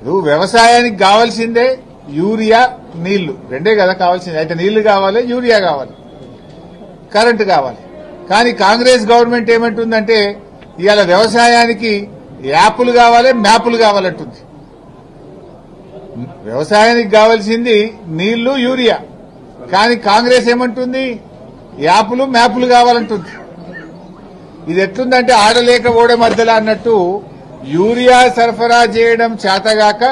నువ్వు వ్యవసాయానికి కావాల్సిందే యూరియా, నీళ్లు, రెండే కదా కావాల్సింది. అయితే నీళ్లు కావాలి, యూరియా కావాలి, కరెంటు కావాలి. కానీ కాంగ్రెస్ గవర్నమెంట్ ఏమంటుందంటే ఇవాళ వ్యవసాయానికి యాప్లు కావాలి, మ్యాపులు కావాలంటుంది. వ్యవసాయానికి కావాల్సింది నీళ్లు, యూరియా, కానీ కాంగ్రెస్ ఏమంటుంది యాప్లు, మ్యాపులు కావాలంటుంది. ఇది ఎట్లుందంటే ఆడలేక ఓడే మధ్యలో అన్నట్టు యూరియా సరఫరా చేయడం చేతగాక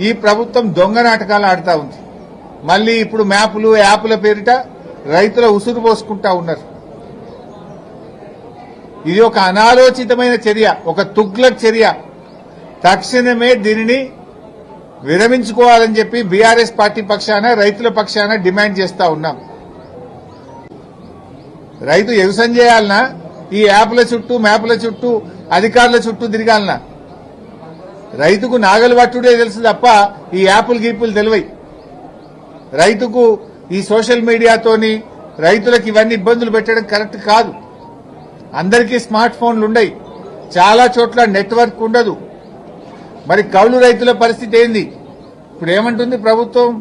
ఈ ప్రభుత్వం దొంగ నాటకాలు ఆడుతా ఉంది. మళ్లీ ఇప్పుడు మ్యాపులు, యాప్ల పేరిట రైతుల ఉసురు పోసుకుంటా ఉన్నారు. ఇది ఒక అనాలోచితమైన చర్య, ఒక తుగ్లక్ చర్య. తక్షణమే దీనిని విరమించుకోవాలని చెప్పి బీఆర్ఎస్ పార్టీ పక్షాన, రైతుల పక్షాన డిమాండ్ చేస్తా ఉన్నాం. రైతు వ్యవసాయం చేయాలన్నా ఈ యాప్ల చుట్టూ, మ్యాప్ల చుట్టూ, అధికారుల చుట్టూ తిరగాలన్నా? రైతుకు నాగలు పట్టుడే తెలుసు తప్ప ఈ యాపులు గీపులు తెలివై. రైతుకు ఈ సోషల్ మీడియాతోని రైతులకు ఇవన్నీ ఇబ్బందులు పెట్టడం కరెక్ట్ కాదు. అందరికీ స్మార్ట్ ఫోన్లు ఉండయి, చాలా చోట్ల నెట్వర్క్ ఉండదు. మరి కౌలు రైతుల పరిస్థితి ఏంది? ఇప్పుడు ఏమంటుంది ప్రభుత్వం?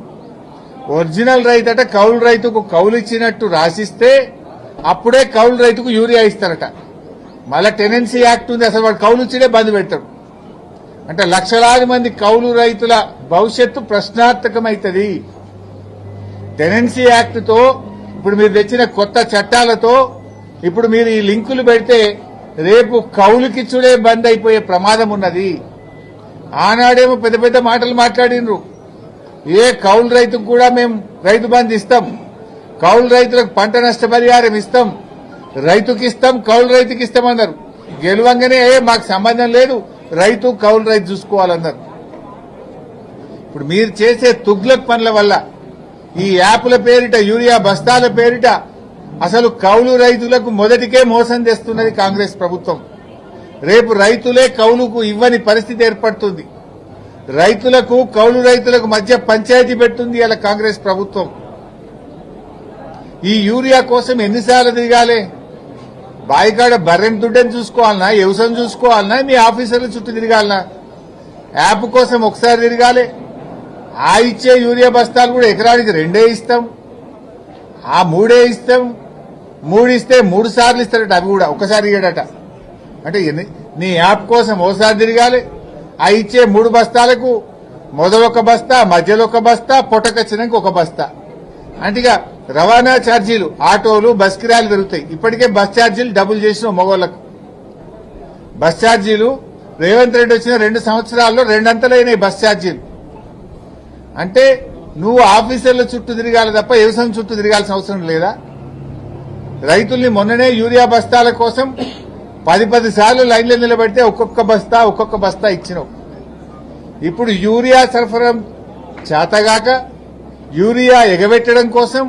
ఒరిజినల్ రైతట కౌలు రైతుకు కౌలు ఇచ్చినట్టు రాసిస్తే అప్పుడే కౌలు రైతుకు యూరియా ఇస్తారట. మళ్ళా టెనెన్సీ యాక్ట్ ఉంది, అసలు వాడు కౌలు ఇచ్చినే బంద్ పెడతాడు. అంటే లక్షలాది మంది కౌలు రైతుల భవిష్యత్తు ప్రశ్నార్థకమైతుంది. టెనెన్సీ యాక్ట్ తో, ఇప్పుడు మీరు తెచ్చిన కొత్త చట్టాలతో ఇప్పుడు మీరు ఈ లింకులు పెడితే రేపు కౌలుకిచ్చుడే బంద్ అయిపోయే ప్రమాదం ఉన్నది. ఆనాడేమో పెద్ద పెద్ద మాటలు మాట్లాడినరు. ఏ కౌలు రైతుకు కూడా మేము రైతు బంధు ఇస్తాం, కౌలు రైతులకు పంట నష్టపరిహారం ఇస్తాం, రైతుకి ఇస్తాం, కౌలు రైతుకి ఇస్తామన్నారు. గెలవంగానే మాకు సంబంధం లేదు, రైతు కౌలు రైతు చూసుకోవాలన్నారు. ఇప్పుడు మీరు చేసే తుగ్లక్ పనుల వల్ల ఈ యాప్ల పేరిట, యూరియా బస్తాల పేరిట అసలు కౌలు రైతులకు మొదటికే మోసం తెస్తున్నది కాంగ్రెస్ ప్రభుత్వం. రేపు రైతులే కౌలుకు ఇవ్వని పరిస్థితి ఏర్పడుతుంది. రైతులకు, కౌలు రైతులకు మధ్య పంచాయతీ పెడుతుంది ఇలా కాంగ్రెస్ ప్రభుత్వం. ఈ యూరియా కోసం ఎన్నిసార్లు తిరగాలి? బాయికాడ బర్రెం దుడ్డని చూసుకోవాలన్నా, వ్యవసాయం చూసుకోవాలన్నా, మీ ఆఫీసర్ల చుట్టూ తిరగాలన్నా? యాప్ కోసం ఒకసారి తిరగాలి. ఆ ఇచ్చే యూరియా బస్తాలు కూడా ఎకరానికి 2 ఇస్తాం, ఆ 3 ఇస్తాం. 3 ఇస్తే 3 సార్లు ఇస్తారట, అవి కూడా ఒకసారి ఇయ్యడట. అంటే నీ యాప్ కోసం ఓసారి తిరగాలి. ఆ ఇచ్చే 3 బస్తాలకు మొదలొక బస్తా, మధ్యలో ఒక బస్తా, పొట్టకొచ్చినాక ఒక బస్తా. అంటే ఇక రవాణా ఛార్జీలు, ఆటోలు, బస్ కిరాయిలు పెరుగుతాయి. ఇప్పటికే బస్ ఛార్జీలు డబుల్ చేసిన మగవాళ్లకు. బస్ ఛార్జీలు రేవంత్ రెడ్డి వచ్చిన 2 సంవత్సరాల్లో 2 అంతలైనాయి బస్ ఛార్జీలు. అంటే నువ్వు ఆఫీసర్ల చుట్టూ తిరగాలి తప్ప వ్యవసాయం చుట్టూ తిరగాల్సిన అవసరం లేదా? రైతుల్ని మొన్ననే యూరియా బస్తాల కోసం 10 సార్లు లైన్లో నిలబెడితే ఒక్కొక్క బస్తా ఇచ్చినావు. ఇప్పుడు యూరియా సరఫరా చేతగాక యూరియా ఎగబెట్టడం కోసం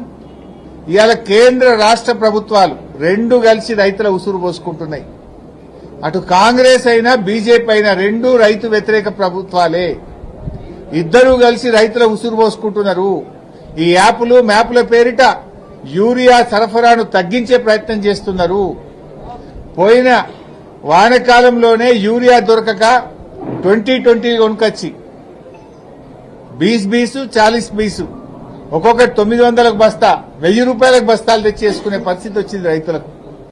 ఇవాళ కేంద్ర రాష్ట్ర ప్రభుత్వాలు 2 కలిసి రైతుల ఉసురు పోసుకుంటున్నాయి. అటు కాంగ్రెస్ అయినా, బీజేపీ అయినా 2 రైతు వ్యతిరేక ప్రభుత్వాలే. ఇద్దరూ కలిసి రైతుల ఉసురు పోసుకుంటున్నారు. ఈ యాప్లు, మ్యాప్ల పేరిట యూరియా సరఫరాను తగ్గించే ప్రయత్నం చేస్తున్నారు. పోయిన వానకాలంలోనే యూరియా దొరకక 2020 కొనుకొచ్చి 20 40 ఒక్కొక్క 900 బస్తా, 1000 రూపాయలకు బస్తాలు తెచ్చేసుకునే పరిస్థితి వచ్చింది రైతులకు.